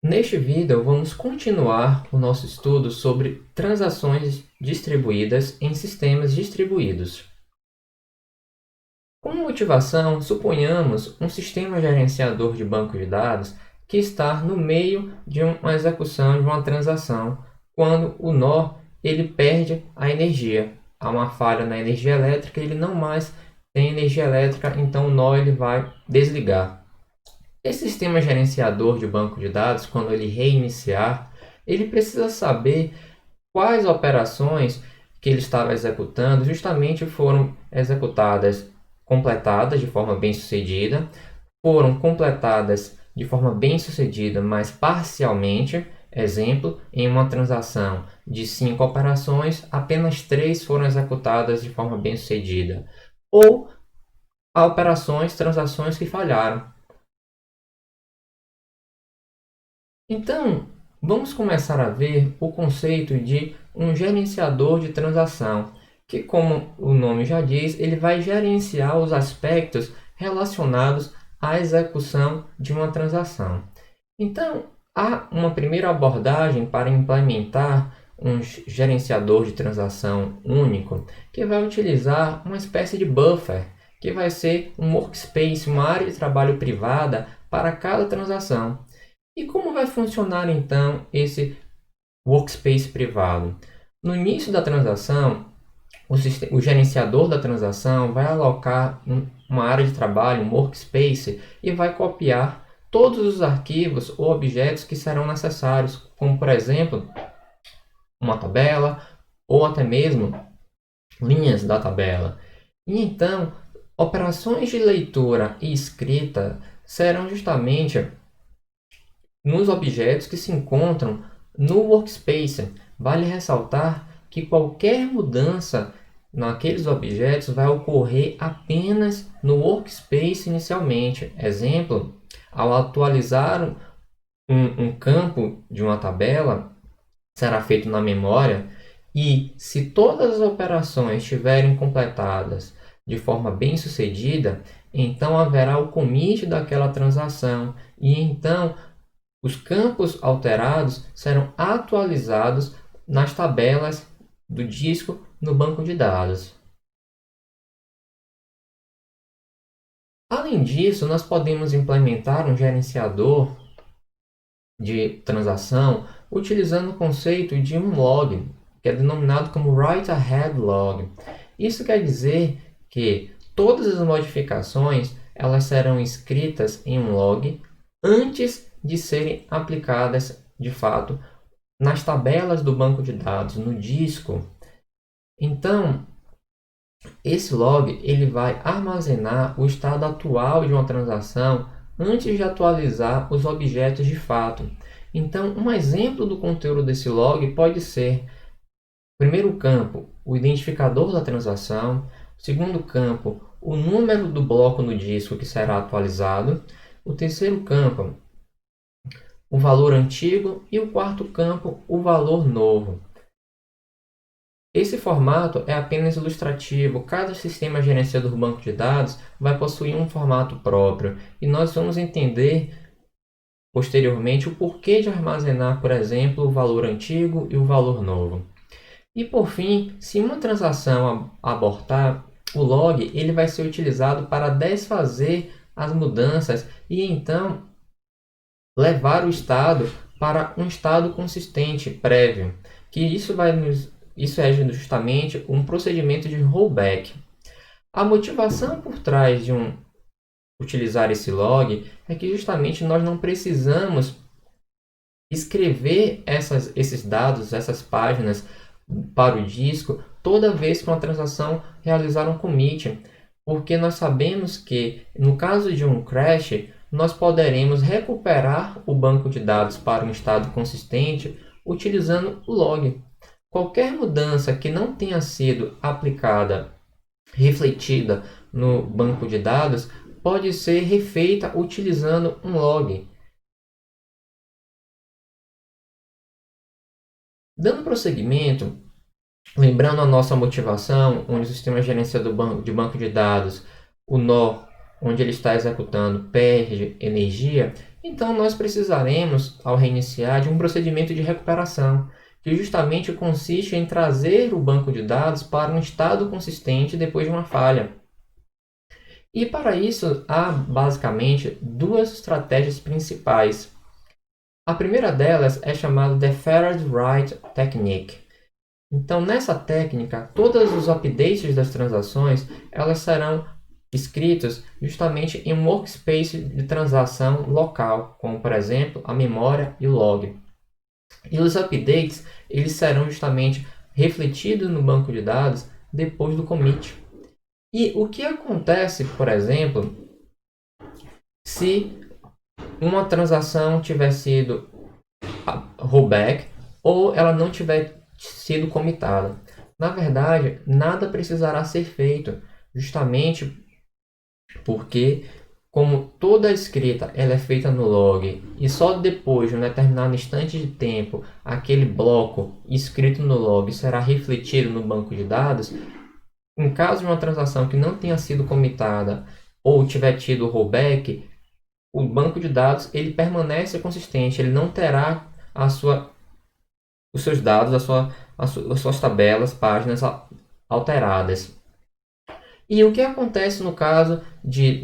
Neste vídeo, vamos continuar o nosso estudo sobre transações distribuídas em sistemas distribuídos. Como motivação, suponhamos um sistema gerenciador de banco de dados que está no meio de uma execução de uma transação, quando o nó ele perde a energia. Há uma falha na energia elétrica, ele não mais tem energia elétrica, então o nó ele vai desligar. Esse sistema gerenciador de banco de dados, quando ele reiniciar, ele precisa saber quais operações que ele estava executando justamente foram executadas, completadas de forma bem-sucedida, foram completadas de forma bem-sucedida, mas parcialmente. Exemplo, em uma transação de 5 operações, apenas 3 foram executadas de forma bem-sucedida. Ou há transações que falharam. Então, vamos começar a ver o conceito de um gerenciador de transação, que, como o nome já diz, ele vai gerenciar os aspectos relacionados à execução de uma transação. Então, há uma primeira abordagem para implementar um gerenciador de transação único, que vai utilizar uma espécie de buffer, que vai ser um workspace, uma área de trabalho privada para cada transação. E como vai funcionar então esse workspace privado? No início da transação, o gerenciador da transação vai alocar uma área de trabalho, um workspace, e vai copiar todos os arquivos ou objetos que serão necessários, como por exemplo, uma tabela ou até mesmo linhas da tabela. E então, operações de leitura e escrita serão justamente nos objetos que se encontram no workspace. Vale ressaltar que qualquer mudança naqueles objetos vai ocorrer apenas no workspace inicialmente. Exemplo, ao atualizar um campo de uma tabela, será feito na memória, e se todas as operações estiverem completadas de forma bem sucedida, então haverá o commit daquela transação, e então os campos alterados serão atualizados nas tabelas do disco no banco de dados. Além disso, nós podemos implementar um gerenciador de transação utilizando o conceito de um log, que é denominado como Write Ahead Log. Isso quer dizer que todas as modificações elas serão escritas em um log antes de serem aplicadas de fato nas tabelas do banco de dados, no disco. Então, esse log ele vai armazenar o estado atual de uma transação antes de atualizar os objetos de fato. Então, um exemplo do conteúdo desse log pode ser: primeiro campo, o identificador da transação; segundo campo, o número do bloco no disco que será atualizado; o terceiro campo, o valor antigo; e o quarto campo, o valor novo. Esse formato é apenas ilustrativo. Cada sistema gerenciador do banco de dados vai possuir um formato próprio, e nós vamos entender posteriormente o porquê de armazenar, por exemplo, o valor antigo e o valor novo. E por fim, se uma transação abortar, o log ele vai ser utilizado para desfazer as mudanças e então levar o estado para um estado consistente prévio, que isso é justamente um procedimento de rollback. A motivação por trás de utilizar esse log é que justamente nós não precisamos escrever esses dados, essas páginas para o disco toda vez que uma transação realizar um commit, porque nós sabemos que no caso de um crash, nós poderemos recuperar o banco de dados para um estado consistente utilizando o log. Qualquer mudança que não tenha sido aplicada, refletida no banco de dados, pode ser refeita utilizando um log. Dando prosseguimento, lembrando a nossa motivação, onde o sistema gerenciador de banco de dados, o nó onde ele está executando, perde energia, Então, nós precisaremos, ao reiniciar, de um procedimento de recuperação, que justamente consiste em trazer o banco de dados para um estado consistente depois de uma falha. E para isso, há basicamente duas estratégias principais. A primeira delas é chamada Deferred Write Technique. Então, nessa técnica, todos os updates das transações elas serão escritos justamente em um workspace de transação local, como por exemplo a memória e o log. E os updates eles serão justamente refletidos no banco de dados depois do commit. E o que acontece, por exemplo, se uma transação tiver sido rollback ou ela não tiver sido commitada? Na verdade, nada precisará ser feito, justamente porque como toda a escrita ela é feita no log e só depois de um determinado instante de tempo aquele bloco escrito no log será refletido no banco de dados, em caso de uma transação que não tenha sido commitada ou tiver tido rollback, o banco de dados ele permanece consistente, ele não terá os seus dados, as suas tabelas, páginas alteradas. E o que acontece no caso de,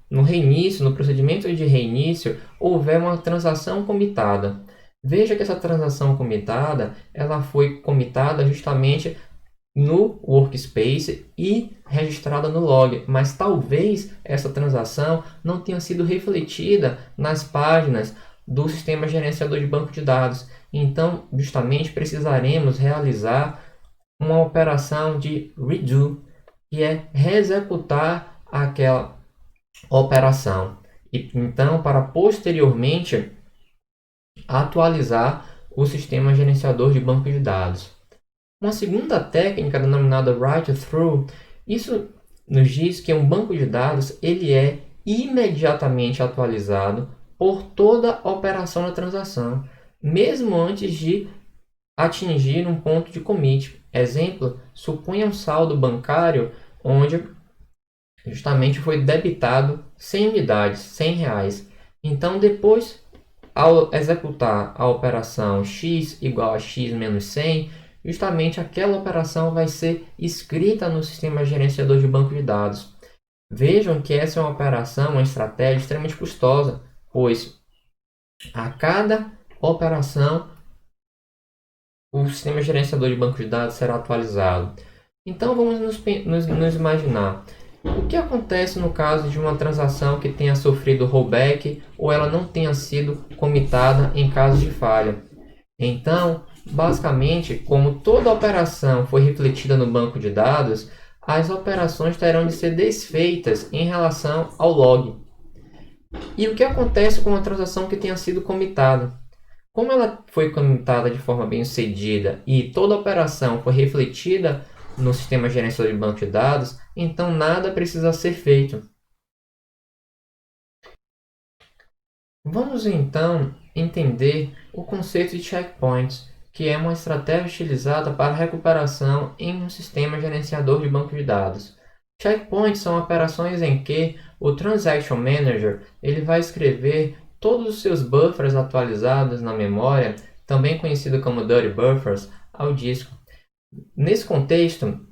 no reinício, no procedimento de reinício, houver uma transação commitada? Veja que essa transação commitada, ela foi commitada justamente no workspace e registrada no log, mas talvez essa transação não tenha sido refletida nas páginas do sistema gerenciador de banco de dados. Então, justamente precisaremos realizar uma operação de redo, que é reexecutar aquela operação. E então, para posteriormente atualizar o sistema gerenciador de banco de dados. Uma segunda técnica denominada write-through, isso nos diz que um banco de dados ele é imediatamente atualizado por toda operação da transação, mesmo antes de atingir um ponto de commit. Exemplo, suponha um saldo bancário onde justamente foi debitado 100 unidades, 100 reais. Então, depois, ao executar a operação x igual a x menos 100, justamente aquela operação vai ser escrita no sistema gerenciador de banco de dados. Vejam que essa é uma operação, uma estratégia extremamente custosa, pois a cada operação o sistema gerenciador de banco de dados será atualizado. Então vamos nos imaginar. O que acontece no caso de uma transação que tenha sofrido rollback ou ela não tenha sido commitada em caso de falha? Então, basicamente, como toda operação foi refletida no banco de dados, as operações terão de ser desfeitas em relação ao log. E o que acontece com uma transação que tenha sido commitada? Como ela foi commitada de forma bem sucedida e toda a operação foi refletida no sistema gerenciador de banco de dados, então nada precisa ser feito. Vamos então entender o conceito de checkpoints, que é uma estratégia utilizada para recuperação em um sistema gerenciador de banco de dados. Checkpoints são operações em que o Transaction Manager ele vai escrever todos os seus buffers atualizados na memória, também conhecido como Dirty Buffers, ao disco. Nesse contexto,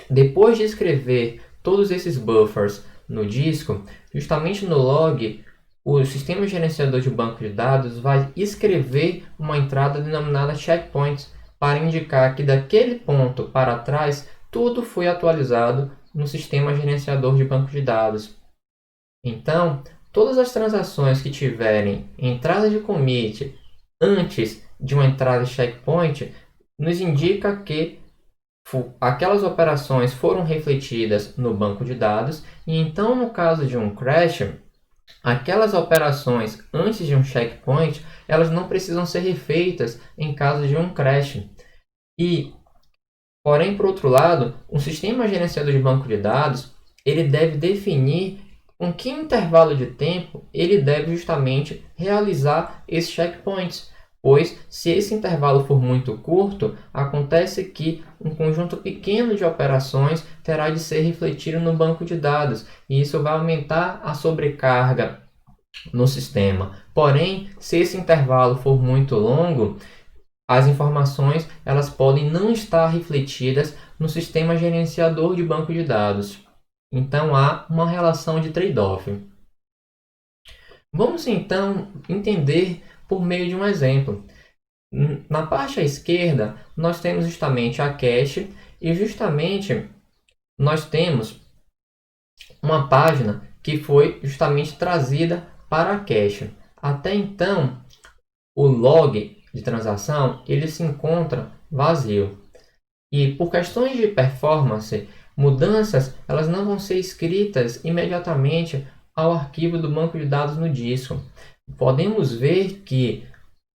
depois de escrever todos esses buffers no disco, justamente no log, o sistema gerenciador de banco de dados vai escrever uma entrada denominada checkpoints para indicar que daquele ponto para trás tudo foi atualizado no sistema gerenciador de banco de dados. Então, todas as transações que tiverem entrada de commit antes de uma entrada de checkpoint nos indica que aquelas operações foram refletidas no banco de dados e então no caso de um crash, aquelas operações antes de um checkpoint, elas não precisam ser refeitas em caso de um crash. E, porém, por outro lado, um sistema gerenciador de banco de dados, ele deve definir com que intervalo de tempo ele deve justamente realizar esses checkpoints. Pois, se esse intervalo for muito curto, acontece que um conjunto pequeno de operações terá de ser refletido no banco de dados, e isso vai aumentar a sobrecarga no sistema. Porém, se esse intervalo for muito longo, as informações elas podem não estar refletidas no sistema gerenciador de banco de dados. Então há uma relação de trade-off. Vamos então entender por meio de um exemplo. Na parte à esquerda, nós temos justamente a cache e justamente nós temos uma página que foi justamente trazida para a cache. Até então, o log de transação ele se encontra vazio. E por questões de performance, mudanças elas não vão ser escritas imediatamente ao arquivo do banco de dados no disco. Podemos ver que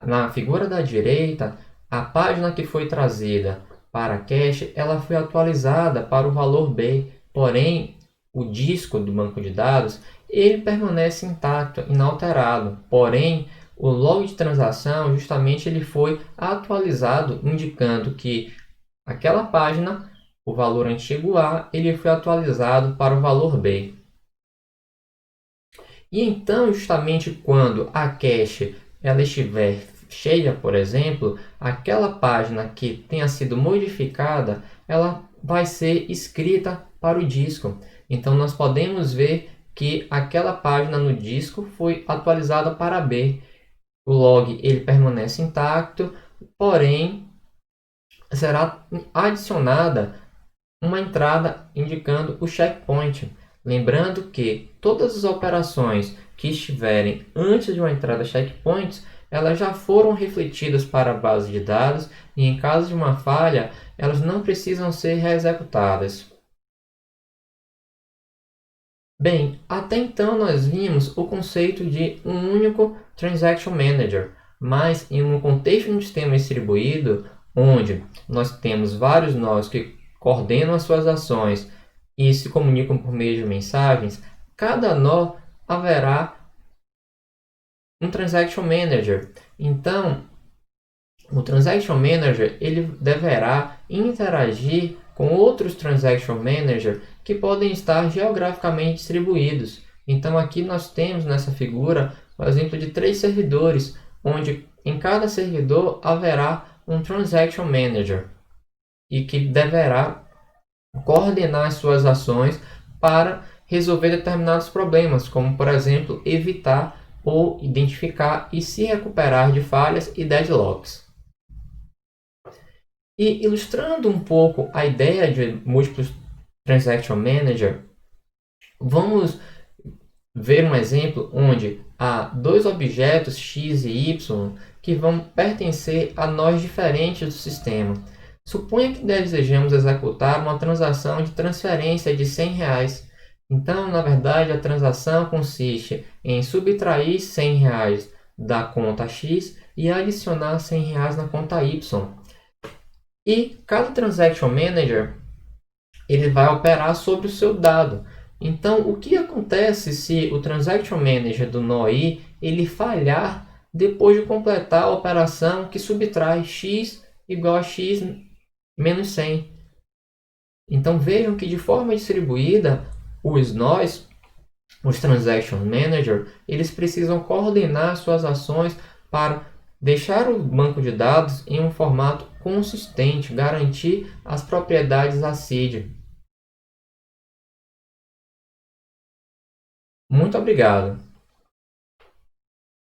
na figura da direita, a página que foi trazida para a cache, ela foi atualizada para o valor B, porém o disco do banco de dados ele permanece intacto, inalterado. Porém, o log de transação justamente ele foi atualizado, indicando que aquela página, o valor antigo A, ele foi atualizado para o valor B. E então, justamente quando a cache ela estiver cheia, por exemplo, aquela página que tenha sido modificada, ela vai ser escrita para o disco. Então, nós podemos ver que aquela página no disco foi atualizada para B. O log ele permanece intacto, porém será adicionada uma entrada indicando o checkpoint. Lembrando que todas as operações que estiverem antes de uma entrada checkpoint, elas já foram refletidas para a base de dados e em caso de uma falha, elas não precisam ser reexecutadas. Bem, até então nós vimos o conceito de um único Transaction Manager, mas em um contexto de um sistema distribuído, onde nós temos vários nós que coordenam as suas ações e se comunicam por meio de mensagens, cada nó haverá um Transaction Manager. Então, o Transaction Manager ele deverá interagir com outros Transaction Manager que podem estar geograficamente distribuídos. Então, aqui nós temos nessa figura o exemplo de 3 servidores, onde em cada servidor haverá um Transaction Manager e que deverá coordenar as suas ações para resolver determinados problemas, como, por exemplo, evitar ou identificar e se recuperar de falhas e deadlocks. E ilustrando um pouco a ideia de múltiplos Transaction Manager, vamos ver um exemplo onde há dois objetos x e y que vão pertencer a nós diferentes do sistema. Suponha que desejamos executar uma transação de transferência de R$ 100. Então, na verdade, a transação consiste em subtrair R$ 100 da conta x e adicionar R$ 100 na conta y. E cada Transaction Manager ele vai operar sobre o seu dado. Então, o que acontece se o Transaction Manager do nó i ele falhar depois de completar a operação que subtrai x igual a x menos 100? Então, vejam que de forma distribuída, os nós, os Transaction Manager, eles precisam coordenar suas ações para deixar o banco de dados em um formato consistente, garantir as propriedades ACID. Muito obrigado.